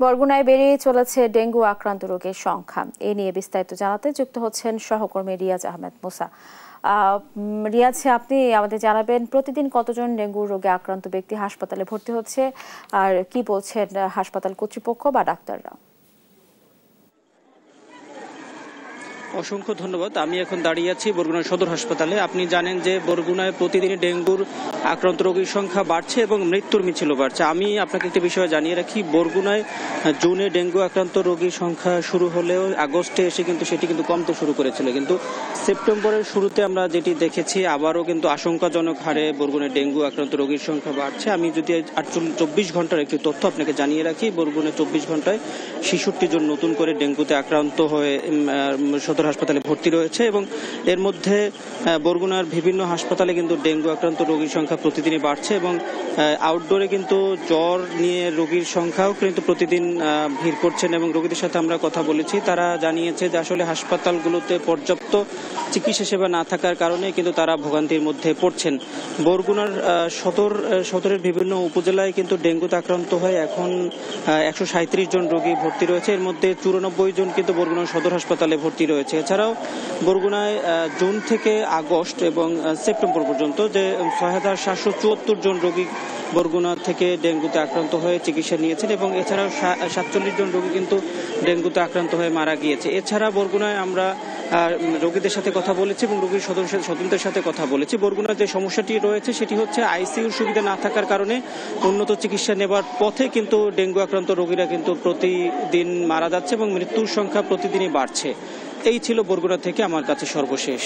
বরগুনায় বেড়ে চলেছে ডেঙ্গু আক্রান্ত রোগীর সংখ্যা। এ নিয়ে বিস্তারিত জানাতে যুক্ত হচ্ছেন সহকর্মী রিয়াজ আহমেদ মুসা। রিয়াজ, আপনি আমাদের জানাবেন প্রতিদিন কতজন ডেঙ্গু রোগে আক্রান্ত ব্যক্তি হাসপাতালে ভর্তি হচ্ছে, আর কি বলছেন হাসপাতাল কর্তৃপক্ষ বা ডাক্তাররা? অসংখ্য ধন্যবাদ। আমি এখন দাঁড়িয়ে আছি বরগুনা সদর হাসপাতালে। আপনি জানেন যে বরগুনায় প্রতিদিন ডেঙ্গুর আক্রান্ত রোগীর সংখ্যা বাড়ছে এবং মৃত্যুর মিছিলও বাড়ছে। আমি আপনাকে একটি বিষয় জানিয়ে রাখি, বরগুনায় জুনে ডেঙ্গু আক্রান্ত রোগীর সংখ্যা শুরু হলেও আগস্টে এসে সেটি কমতে শুরু করেছিল, কিন্তু সেপ্টেম্বরের শুরুতে আমরা যেটি দেখেছি আবারও কিন্তু আশঙ্কাজনক হারে বরগুনায় ডেঙ্গু আক্রান্ত রোগীর সংখ্যা বাড়ছে। আমি যদি 24 ঘন্টার একটি তথ্য আপনাকে জানিয়ে রাখি, বরগুনায় 24 ঘন্টায় 66 জন নতুন করে ডেঙ্গুতে আক্রান্ত হয়ে সদর হাসপাতালে ভর্তি রয়েছে এবং এর মধ্যে বরগুনার বিভিন্ন হাসপাতালে কিন্তু ডেঙ্গু আক্রান্ত রোগীর সংখ্যা প্রতিদিনই বাড়ছে এবং আউটডোরে কিন্তু জ্বর নিয়ে রোগীর সংখ্যাও কিন্তু প্রতিদিন ভিড় করছেন এবং রোগীদের সাথে আমরা কথা বলেছি। তারা জানিয়েছে যে আসলে হাসপাতালগুলোতে পর্যাপ্ত চিকিৎসা সেবা না থাকার কারণে কিন্তু তারা ভোগান্তির মধ্যে পড়ছেন। বরগুনার সদরের বিভিন্ন উপজেলায় কিন্তু ডেঙ্গুতে আক্রান্ত হয়ে এখন 137 জন রোগী ভর্তি রয়েছে। এর মধ্যে 94 জন কিন্তু বরগুনা সদর হাসপাতালে ভর্তি রয়েছে। এছাড়াও বরগুনায় জুন থেকে আগস্ট এবং সেপ্টেম্বর পর্যন্ত যে 6774 জন রোগী বরগুনা থেকে ডেঙ্গুতে আক্রান্ত হয়ে চিকিৎসা নিয়েছেন এবং এছাড়াও 47 জন রোগী কিন্তু ডেঙ্গুতে আক্রান্ত হয়ে মারা গিয়েছে। এছাড়া বরগুনায় আমরা রোগীদের সাথে কথা বলেছি এবং রোগীর স্বজনদের সাথে কথা বলেছি। বরগুনার যে সমস্যাটি রয়েছে সেটি হচ্ছে আইসিইউর সুবিধা না থাকার কারণে উন্নত চিকিৎসা নেবার পথে কিন্তু ডেঙ্গু আক্রান্ত রোগীরা কিন্তু প্রতিদিন মারা যাচ্ছে এবং মৃত্যুর সংখ্যা প্রতিদিনই বাড়ছে। এই ছিল বরগুনা থেকে আমার কাছে সর্বশেষ।